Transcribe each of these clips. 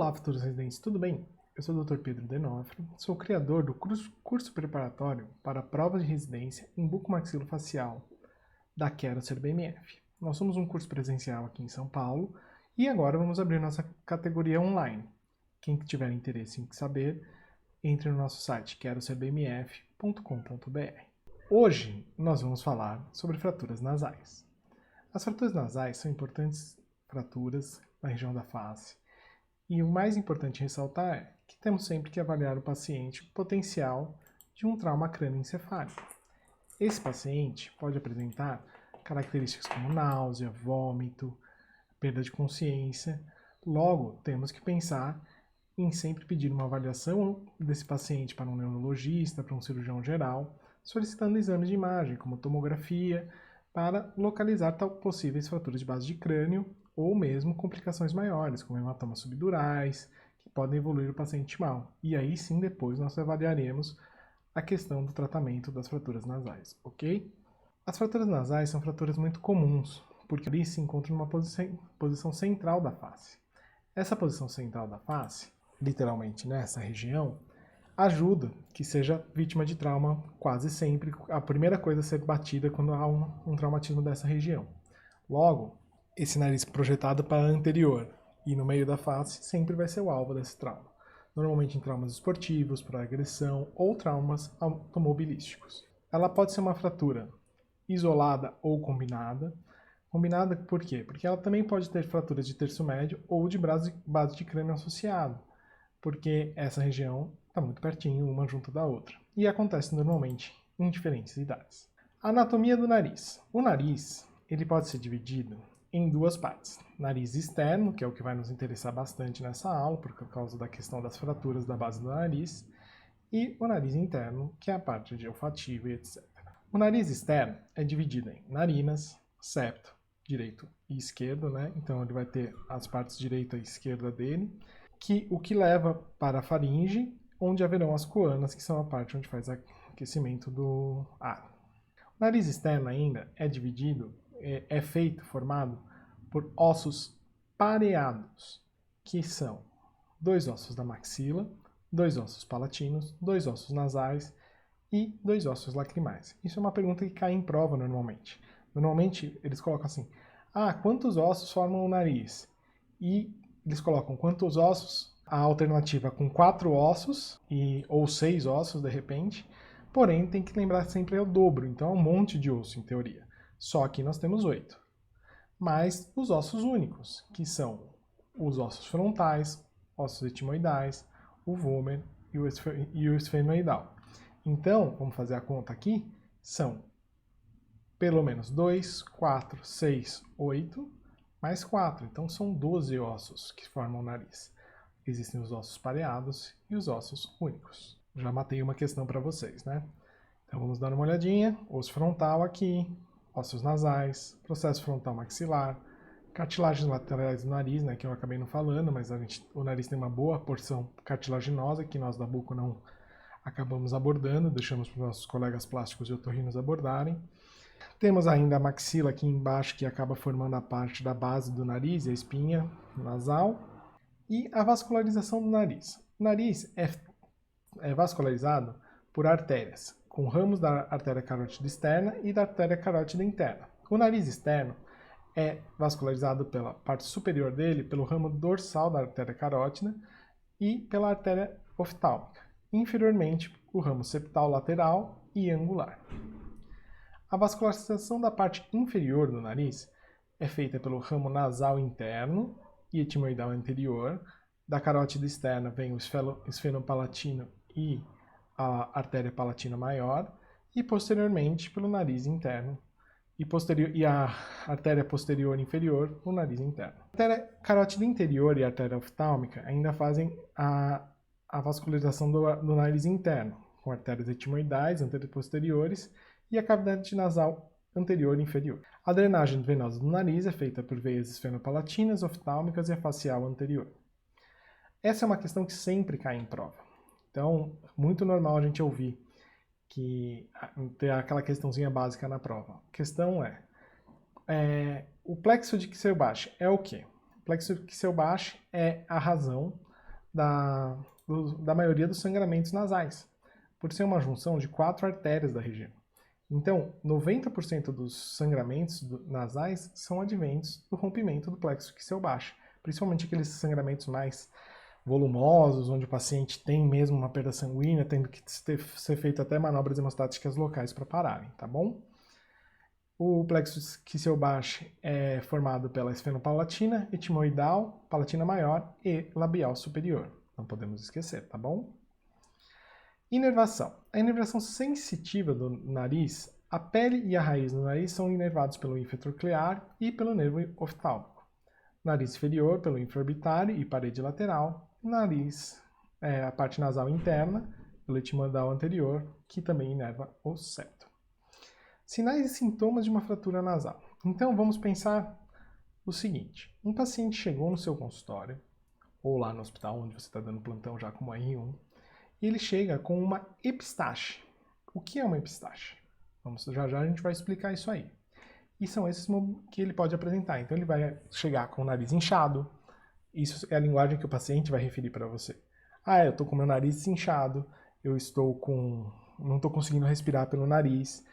Olá, futuros residentes, tudo bem? Eu sou o Dr. Pedro Denofrio, sou o criador do curso preparatório para provas de residência em bucomaxilofacial da Quero Ser BMF. Nós somos um curso presencial aqui em São Paulo e agora vamos abrir nossa categoria online. Quem tiver interesse em saber, entre no nosso site queroserbmf.com.br. Hoje nós vamos falar sobre fraturas nasais. As fraturas nasais são importantes fraturas na região da face. E o mais importante ressaltar é que temos sempre que avaliar o paciente o potencial de um trauma crânioencefálico. Esse paciente pode apresentar características como náusea, vômito, perda de consciência. Logo, temos que pensar em sempre pedir uma avaliação desse paciente para um neurologista, para um cirurgião geral, solicitando exames de imagem, como tomografia, para localizar possíveis fraturas de base de crânio ou mesmo complicações maiores, como hematomas subdurais, que podem evoluir o paciente mal. E aí sim, depois nós avaliaremos a questão do tratamento das fraturas nasais, ok? As fraturas nasais são fraturas muito comuns, porque ali se encontra numa posição central da face. Essa posição central da face, literalmente nessa região, ajuda que seja vítima de trauma quase sempre, a primeira coisa a ser batida quando há um traumatismo dessa região. Logo, esse nariz projetado para anterior e no meio da face sempre vai ser o alvo desse trauma. Normalmente em traumas esportivos, por agressão ou traumas automobilísticos. Ela pode ser uma fratura isolada ou combinada. Combinada por quê? Porque ela também pode ter fraturas de terço médio ou de base de crânio associado, porque essa região está muito pertinho uma junto da outra. E acontece normalmente em diferentes idades. A anatomia do nariz. O nariz ele pode ser dividido em duas partes. Nariz externo, que é o que vai nos interessar bastante nessa aula, por causa da questão das fraturas da base do nariz, e o nariz interno, que é a parte de olfativa e etc. O nariz externo é dividido em narinas, septo, direito e esquerdo, né? Então ele vai ter as partes direita e esquerda dele, o que leva para a faringe, onde haverão as coanas, que são a parte onde faz aquecimento do ar. O nariz externo ainda é dividido, formado por ossos pareados, que são 2 ossos da maxila, 2 ossos palatinos, 2 ossos nasais e 2 ossos lacrimais. Isso é uma pergunta que cai em prova normalmente. Normalmente eles colocam assim, quantos ossos formam o nariz? E eles colocam quantos ossos, a alternativa com 4 ossos, ou 6 ossos de repente, porém tem que lembrar sempre é o dobro, então é um monte de osso em teoria. Só que nós temos 8. Mais os ossos únicos, que são os ossos frontais, ossos etimoidais, o vômer e o esfenoidal. Então, vamos fazer a conta aqui, são pelo menos 2, 4, 6, 8, mais 4. Então são 12 ossos que formam o nariz. Existem os ossos pareados e os ossos únicos. Já matei uma questão para vocês, né? Então vamos dar uma olhadinha. Osso frontal aqui, ossos nasais, processo frontal maxilar, cartilagens laterais do nariz, né, que eu acabei não falando, mas o nariz tem uma boa porção cartilaginosa que nós da buco não acabamos abordando, deixamos para os nossos colegas plásticos e otorrinos abordarem. Temos ainda a maxila aqui embaixo, que acaba formando a parte da base do nariz, a espinha nasal, e a vascularização do nariz. O nariz é vascularizado por artérias, com ramos da artéria carótida externa e da artéria carótida interna. O nariz externo é vascularizado pela parte superior dele, pelo ramo dorsal da artéria carótida e pela artéria oftálmica. Inferiormente, o ramo septal lateral e angular. A vascularização da parte inferior do nariz é feita pelo ramo nasal interno e etimoidal anterior. Da carótida externa vem o esfenopalatino e a artéria palatina maior, e posteriormente pelo nariz interno e a artéria posterior inferior, o nariz interno. A artéria carótida interior e a artéria oftálmica ainda fazem a vascularização do nariz interno, com artérias etimoidais anteriores e posteriores e a cavidade nasal anterior e inferior. A drenagem venosa do nariz é feita por veias esfenopalatinas, oftálmicas e a facial anterior. Essa é uma questão que sempre cai em prova. Então, muito normal a gente ouvir que ter aquela questãozinha básica na prova. A questão o plexo de Quisselbach é o quê? O plexo de Quisselbach é a razão da maioria dos sangramentos nasais, por ser uma junção de 4 artérias da região. Então, 90% dos sangramentos nasais são advindos do rompimento do plexo isquial baixo, principalmente aqueles sangramentos mais volumosos, onde o paciente tem mesmo uma perda sanguínea, tendo que ser feito até manobras hemostáticas locais para pararem, tá bom? O plexo isquial baixo é formado pela esfenopalatina, etimoidal, palatina maior e labial superior. Não podemos esquecer, tá bom? Inervação. A inervação sensitiva do nariz, a pele e a raiz do nariz são inervados pelo ínfratroclear e pelo nervo oftálmico. Nariz inferior pelo infraorbitário e parede lateral. Nariz, a parte nasal interna, pelo etimoidal anterior, que também inerva o septo. Sinais e sintomas de uma fratura nasal. Então vamos pensar o seguinte: um paciente chegou no seu consultório, ou lá no hospital onde você está dando plantão já como R1, e ele chega com uma epistaxe. O que é uma epistaxe? Já a gente vai explicar isso aí. E são esses que ele pode apresentar. Então ele vai chegar com o nariz inchado. Isso é a linguagem que o paciente vai referir para você. Eu estou com meu nariz inchado, não estou conseguindo respirar pelo nariz.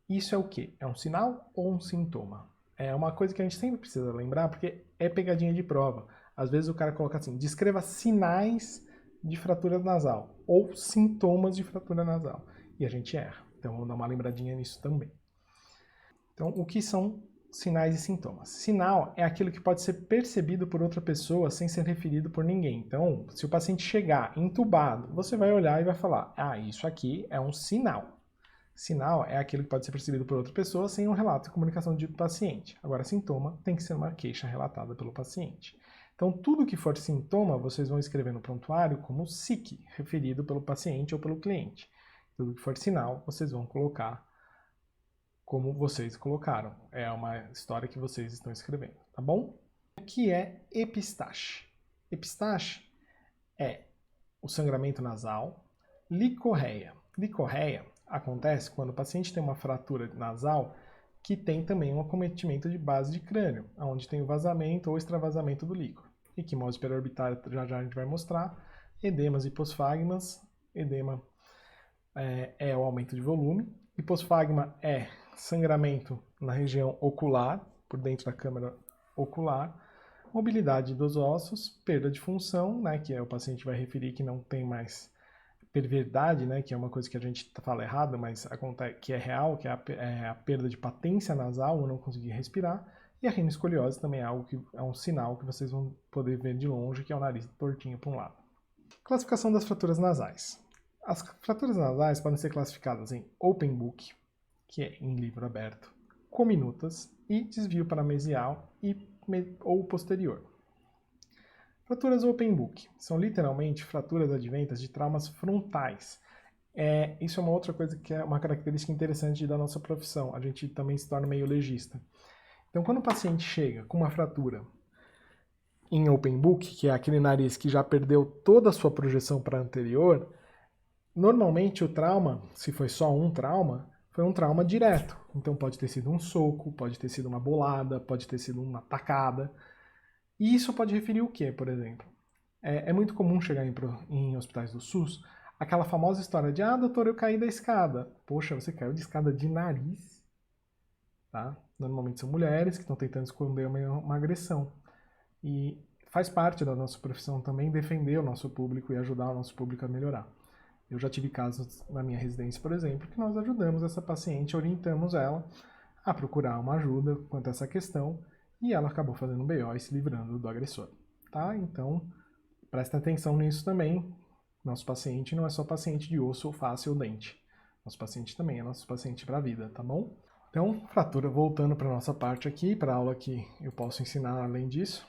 Isso é o quê? É um sinal ou um sintoma? É uma coisa que a gente sempre precisa lembrar, porque é pegadinha de prova. Às vezes o cara coloca assim: descreva sinais de fratura nasal ou sintomas de fratura nasal. E a gente erra. Então vamos dar uma lembradinha nisso também. Então, o que são sinais e sintomas? Sinal é aquilo que pode ser percebido por outra pessoa sem ser referido por ninguém. Então, se o paciente chegar entubado, você vai olhar e vai falar: isso aqui é um sinal. Sinal é aquilo que pode ser percebido por outra pessoa sem um relato e comunicação do paciente. Agora, sintoma tem que ser uma queixa relatada pelo paciente. Então, tudo que for sintoma, vocês vão escrever no prontuário como SIC, referido pelo paciente ou pelo cliente. Tudo que for sinal, vocês vão colocar como vocês colocaram. É uma história que vocês estão escrevendo, tá bom? O que é epistaxe? Epistaxe é o sangramento nasal. Licorreia. Licorreia acontece quando o paciente tem uma fratura nasal que tem também um acometimento de base de crânio, onde tem o vazamento ou extravasamento do líquor. Equimose periorbitária, já a gente vai mostrar. Edemas e hiposfagmas. Edema é o aumento de volume. Hiposfagma é sangramento na região ocular, por dentro da câmara ocular. Mobilidade dos ossos, perda de função, né, que o paciente vai referir que não tem mais perverdade, né, que é uma coisa que a gente fala errado, mas acontece, que é real, que é a perda de patência nasal, ou não conseguir respirar. E a rinoescoliose também é algo que é um sinal que vocês vão poder ver de longe, que é o nariz tortinho para um lado. Classificação das fraturas nasais. As fraturas nasais podem ser classificadas em open book, que é em livro aberto, cominutas e desvio paramesial ou posterior. Fraturas open book são literalmente fraturas adventas de traumas frontais. Isso é uma outra coisa que é uma característica interessante da nossa profissão. A gente também se torna meio legista. Então, quando o paciente chega com uma fratura em open book, que é aquele nariz que já perdeu toda a sua projeção para anterior, normalmente o trauma, se foi só um trauma, foi um trauma direto. Então pode ter sido um soco, pode ter sido uma bolada, pode ter sido uma tacada. E isso pode referir o quê, por exemplo? É muito comum chegar em hospitais do SUS aquela famosa história de: doutor, eu caí da escada. Poxa, você caiu de escada de nariz? Tá? Normalmente são mulheres que estão tentando esconder uma agressão. E faz parte da nossa profissão também defender o nosso público e ajudar o nosso público a melhorar. Eu já tive casos na minha residência, por exemplo, que nós ajudamos essa paciente, orientamos ela a procurar uma ajuda quanto a essa questão e ela acabou fazendo um BO e se livrando do agressor. Tá? Então, presta atenção nisso também. Nosso paciente não é só paciente de osso ou face ou dente. Nosso paciente também é nosso paciente para a vida, tá bom? Então, fratura, voltando para a nossa parte aqui, para a aula que eu posso ensinar além disso.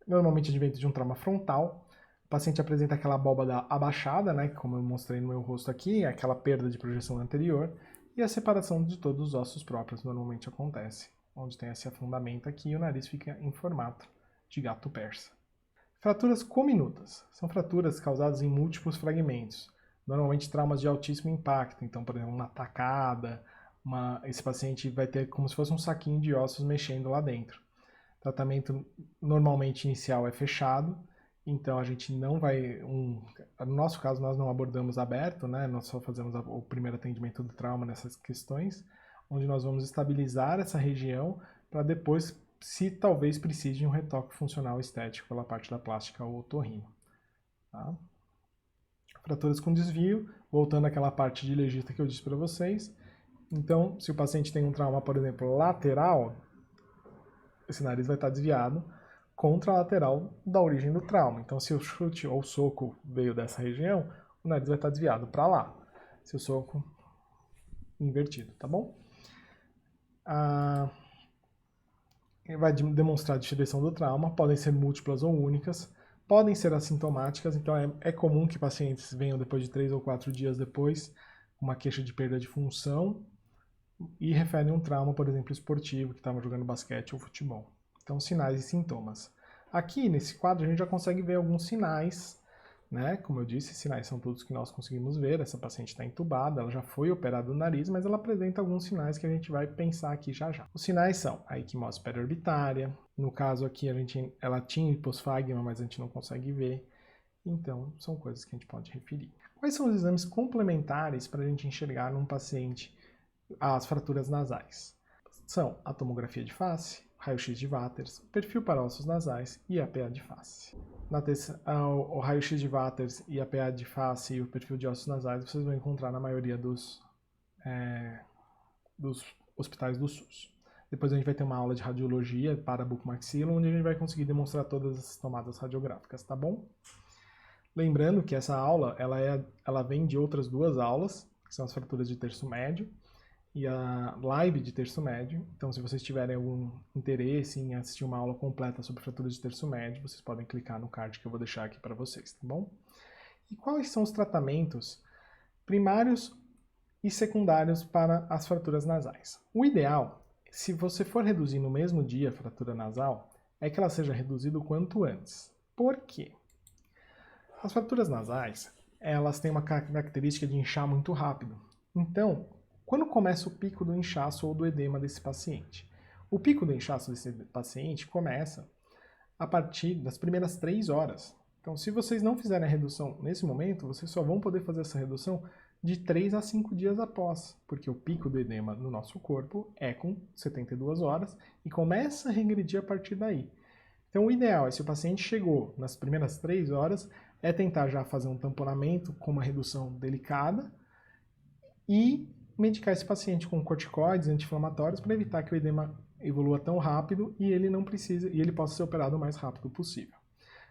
Normalmente advento de um trauma frontal. O paciente apresenta aquela abóbada abaixada, né, como eu mostrei no meu rosto aqui, aquela perda de projeção anterior, e a separação de todos os ossos próprios normalmente acontece, onde tem esse afundamento aqui e o nariz fica em formato de gato persa. Fraturas cominutas são fraturas causadas em múltiplos fragmentos, normalmente traumas de altíssimo impacto, então, por exemplo, uma tacada, esse paciente vai ter como se fosse um saquinho de ossos mexendo lá dentro. tratamento normalmente inicial é fechado, então a gente não vai, no nosso caso nós não abordamos aberto, né? Nós só fazemos o primeiro atendimento do trauma nessas questões, onde nós vamos estabilizar essa região para depois, se talvez precise de um retoque funcional estético pela parte da plástica ou otorrino. Tá? Fraturas com desvio, voltando àquela parte de legista que eu disse para vocês. Então, se o paciente tem um trauma, por exemplo, lateral, esse nariz vai estar desviado contralateral da origem do trauma. Então, se o chute ou o soco veio dessa região, o nariz vai estar desviado para lá. Se o soco invertido, tá bom? Vai demonstrar a distribuição do trauma, podem ser múltiplas ou únicas, podem ser assintomáticas, então é comum que pacientes venham depois de 3 ou 4 dias depois com uma queixa de perda de função e referem um trauma, por exemplo, esportivo, que estava jogando basquete ou futebol. Então, sinais e sintomas. Aqui, nesse quadro, a gente já consegue ver alguns sinais, né? Como eu disse, sinais são todos que nós conseguimos ver. Essa paciente está entubada, ela já foi operada no nariz, mas ela apresenta alguns sinais que a gente vai pensar aqui já já. Os sinais são a equimose periorbitária. No caso aqui, ela tinha hiposfagma, mas a gente não consegue ver. Então, são coisas que a gente pode referir. Quais são os exames complementares para a gente enxergar num paciente as fraturas nasais? São a tomografia de face, raio-x de Waters, perfil para ossos nasais e a PA de face. O raio-x de Waters e a PA de face e o perfil de ossos nasais vocês vão encontrar na maioria dos hospitais do SUS. Depois a gente vai ter uma aula de radiologia para bucomaxila, onde a gente vai conseguir demonstrar todas as tomadas radiográficas, tá bom? Lembrando que essa aula ela vem de outras duas aulas, que são as fraturas de terço médio, e a live de terço médio. Então, se vocês tiverem algum interesse em assistir uma aula completa sobre fraturas de terço médio, vocês podem clicar no card que eu vou deixar aqui para vocês, tá bom? E quais são os tratamentos primários e secundários para as fraturas nasais? O ideal, se você for reduzir no mesmo dia a fratura nasal, é que ela seja reduzida o quanto antes. Por quê? As fraturas nasais, elas têm uma característica de inchar muito rápido. Então, quando começa o pico do inchaço ou do edema desse paciente? O pico do inchaço desse paciente começa a partir das primeiras 3 horas. Então, se vocês não fizerem a redução nesse momento, vocês só vão poder fazer essa redução de 3 a 5 dias após, porque o pico do edema no nosso corpo é com 72 horas e começa a regredir a partir daí. Então, o ideal é, se o paciente chegou nas primeiras 3 horas, é tentar já fazer um tamponamento com uma redução delicada e medicar esse paciente com corticoides, anti-inflamatórios, para evitar que o edema evolua tão rápido e ele possa ser operado o mais rápido possível.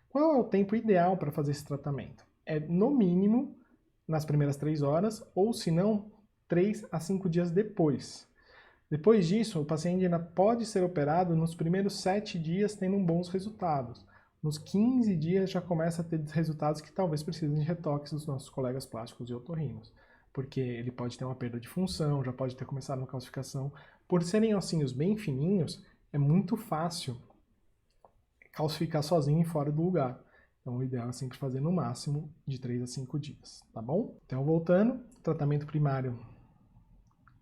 Qual é o tempo ideal para fazer esse tratamento? É no mínimo nas primeiras 3 horas, ou se não, 3 a 5 dias depois. Depois disso, o paciente ainda pode ser operado nos primeiros 7 dias tendo bons resultados. Nos 15 dias já começa a ter resultados que talvez precisem de retoques dos nossos colegas plásticos e otorrinos, porque ele pode ter uma perda de função, já pode ter começado uma calcificação. Por serem ossinhos bem fininhos, é muito fácil calcificar sozinho e fora do lugar. Então, o ideal é sempre fazer no máximo de 3 a 5 dias, tá bom? Então, voltando, o tratamento primário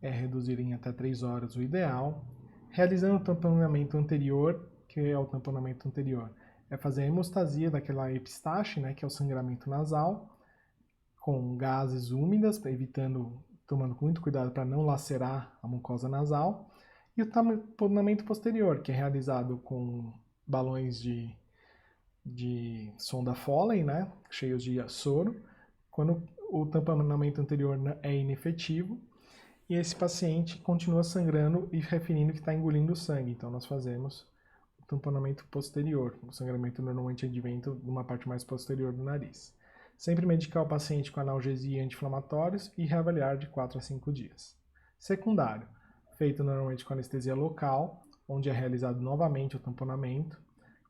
é reduzir em até 3 horas o ideal. Realizando o tamponamento anterior, que é o tamponamento anterior, é fazer a hemostasia daquela epistaxe, né, que é o sangramento nasal, com gases úmidas, tomando muito cuidado para não lacerar a mucosa nasal, e o tamponamento posterior, que é realizado com balões de sonda Foley, né, cheios de soro, quando o tamponamento anterior é inefetivo, e esse paciente continua sangrando e referindo que está engolindo sangue, então nós fazemos o tamponamento posterior. O sangramento normalmente advém de uma parte mais posterior do nariz. Sempre medicar o paciente com analgesia e anti-inflamatórios e reavaliar de 4 a 5 dias. Secundário, feito normalmente com anestesia local, onde é realizado novamente o tamponamento,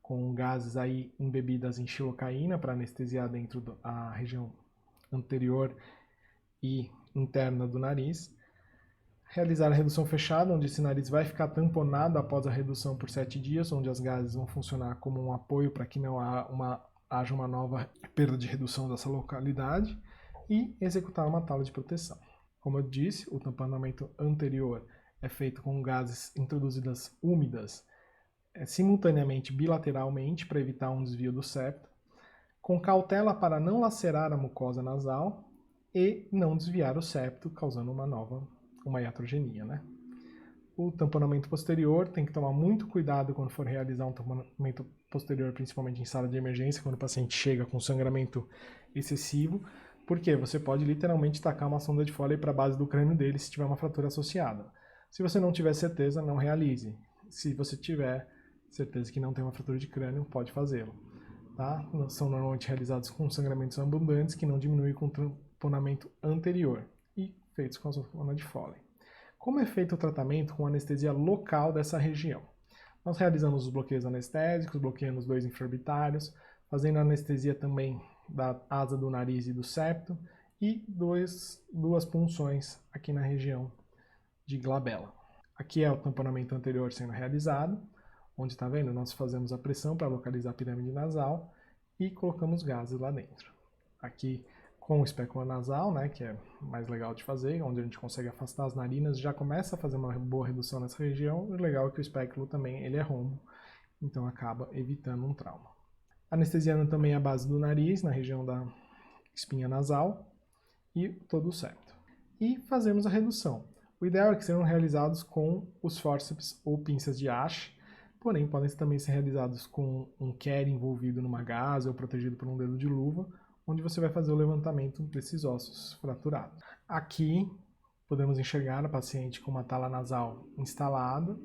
com gases aí embebidas em xilocaína para anestesiar dentro da região anterior e interna do nariz. Realizar a redução fechada, onde esse nariz vai ficar tamponado após a redução por 7 dias, onde as gases vão funcionar como um apoio para que não haja uma nova perda de redução dessa localidade, e executar uma tala de proteção. Como eu disse, o tamponamento anterior é feito com gases introduzidas úmidas simultaneamente bilateralmente para evitar um desvio do septo, com cautela para não lacerar a mucosa nasal e não desviar o septo, causando uma iatrogenia, né? O tamponamento posterior, tem que tomar muito cuidado quando for realizar um tamponamento posterior, principalmente em sala de emergência, quando o paciente chega com sangramento excessivo, porque você pode literalmente tacar uma sonda de Foley para a base do crânio dele se tiver uma fratura associada. Se você não tiver certeza, não realize. Se você tiver certeza que não tem uma fratura de crânio, pode fazê-lo. Tá? São normalmente realizados com sangramentos abundantes que não diminuem com o tamponamento anterior e feitos com a sonda de Foley. Como é feito o tratamento com anestesia local dessa região? Nós realizamos os bloqueios anestésicos, bloqueando os dois infraorbitários, fazendo anestesia também da asa do nariz e do septo e duas punções aqui na região de glabela. Aqui é o tamponamento anterior sendo realizado, onde está vendo? Nós fazemos a pressão para localizar a pirâmide nasal e colocamos gases lá dentro. Aqui com o espéculo nasal, né, que é mais legal de fazer, onde a gente consegue afastar as narinas, já começa a fazer uma boa redução nessa região. O legal é que o espéculo também ele é rombo, então acaba evitando um trauma. Anestesiando também a base do nariz, na região da espinha nasal e todo o septo. E fazemos a redução. O ideal é que sejam realizados com os fórceps ou pinças de Ashe, porém podem também ser realizados com um carry envolvido numa gaze ou protegido por um dedo de luva, onde você vai fazer o levantamento desses ossos fraturados. Aqui podemos enxergar a paciente com uma tala nasal instalada,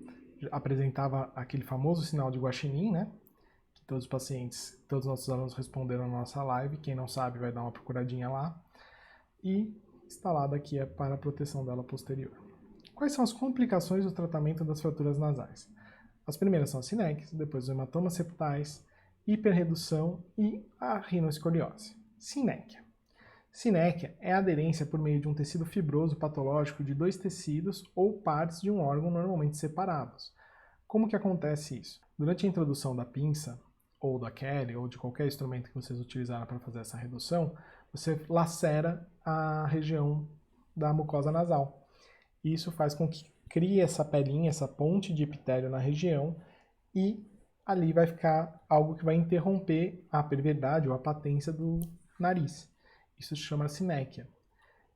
apresentava aquele famoso sinal de guaxinim, né? Que todos os pacientes, todos os nossos alunos responderam na nossa live, quem não sabe vai dar uma procuradinha lá. E instalada aqui é para a proteção dela posterior. Quais são as complicações do tratamento das fraturas nasais? As primeiras são as sineques, depois os hematomas septais, hiperredução e a rinoescoliose. Sinéquia. Sinéquia é a aderência por meio de um tecido fibroso patológico de dois tecidos ou partes de um órgão normalmente separados. Como que acontece isso? Durante a introdução da pinça, ou da Kelly, ou de qualquer instrumento que vocês utilizaram para fazer essa redução, você lacera a região da mucosa nasal. Isso faz com que crie essa pelinha, essa ponte de epitélio na região e ali vai ficar algo que vai interromper a pervierdade ou a patência do nariz. Isso se chama sinéquia.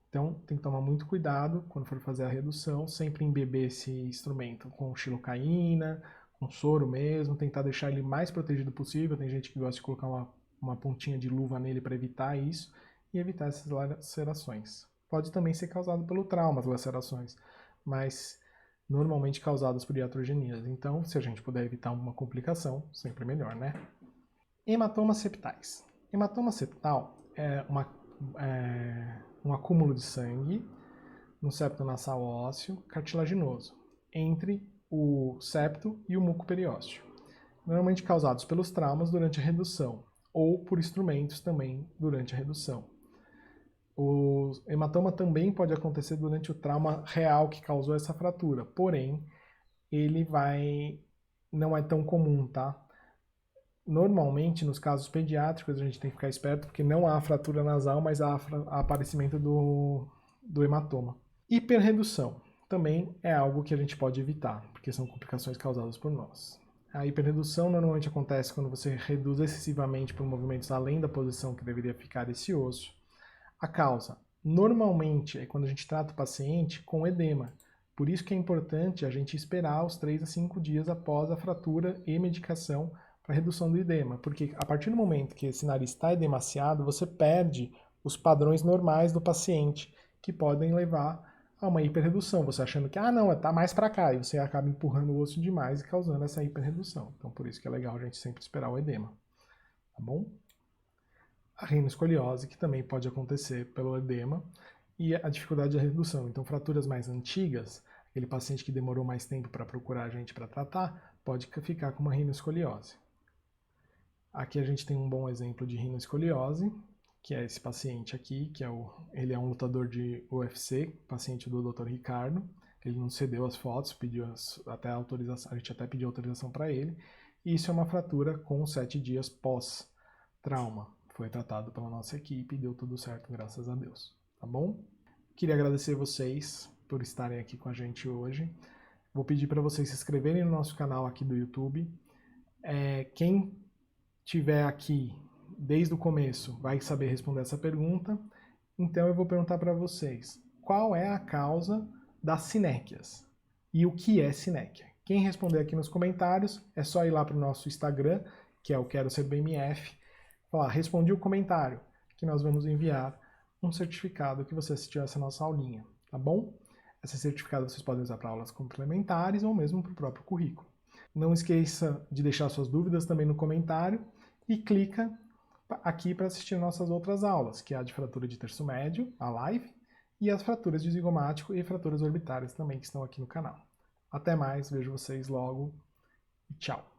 Então, tem que tomar muito cuidado quando for fazer a redução, sempre embeber esse instrumento com xilocaína, com soro mesmo, tentar deixar ele mais protegido possível. Tem gente que gosta de colocar uma pontinha de luva nele para evitar isso e evitar essas lacerações. Pode também ser causado pelo trauma, as lacerações, mas normalmente causadas por iatrogenias. Então, se a gente puder evitar uma complicação, sempre melhor, né? Hematomas septais. Hematoma septal é um acúmulo de sangue no septo nasal ósseo cartilaginoso, entre o septo e o muco periósteo, normalmente causados pelos traumas durante a redução, ou por instrumentos também durante a redução. O hematoma também pode acontecer durante o trauma real que causou essa fratura, porém, ele não é tão comum, tá? Normalmente, nos casos pediátricos, a gente tem que ficar esperto porque não há fratura nasal, mas há aparecimento do hematoma. Hiperredução também é algo que a gente pode evitar, porque são complicações causadas por nós. A hiperredução normalmente acontece quando você reduz excessivamente por movimentos além da posição que deveria ficar esse osso. A causa, normalmente, é quando a gente trata o paciente com edema. Por isso que é importante a gente esperar os 3 a 5 dias após a fratura e medicação para redução do edema, porque a partir do momento que esse nariz está edemaciado, você perde os padrões normais do paciente, que podem levar a uma hiperredução, você achando que, não, está mais para cá, e você acaba empurrando o osso demais e causando essa hiperredução. Então, por isso que é legal a gente sempre esperar o edema, tá bom? A rinoescoliose, que também pode acontecer pelo edema, e a dificuldade de redução. Então, fraturas mais antigas, aquele paciente que demorou mais tempo para procurar a gente para tratar, pode ficar com uma rinoescoliose. Aqui a gente tem um bom exemplo de rinoescoliose, que é esse paciente aqui, ele é um lutador de UFC, paciente do Dr. Ricardo. Ele não cedeu as fotos, pediu até autorização, a gente até pediu autorização para ele. E isso é uma fratura com 7 dias pós-trauma. Foi tratado pela nossa equipe e deu tudo certo, graças a Deus. Tá bom? Queria agradecer vocês por estarem aqui com a gente hoje. Vou pedir para vocês se inscreverem no nosso canal aqui do YouTube, Quem tiver aqui desde o começo vai saber responder essa pergunta. Então eu vou perguntar para vocês, qual é a causa das sinéquias? E o que é sinéquia? Quem responder aqui nos comentários, é só ir lá para o nosso Instagram, que é o Quero Ser BMF, falar, respondi o comentário, que nós vamos enviar um certificado que você assistiu a essa nossa aulinha, tá bom? Esse certificado vocês podem usar para aulas complementares ou mesmo para o próprio currículo. Não esqueça de deixar suas dúvidas também no comentário e clica aqui para assistir nossas outras aulas, que é a de fratura de terço médio, a live, e as fraturas de zigomático e fraturas orbitárias também que estão aqui no canal. Até mais, vejo vocês logo e tchau!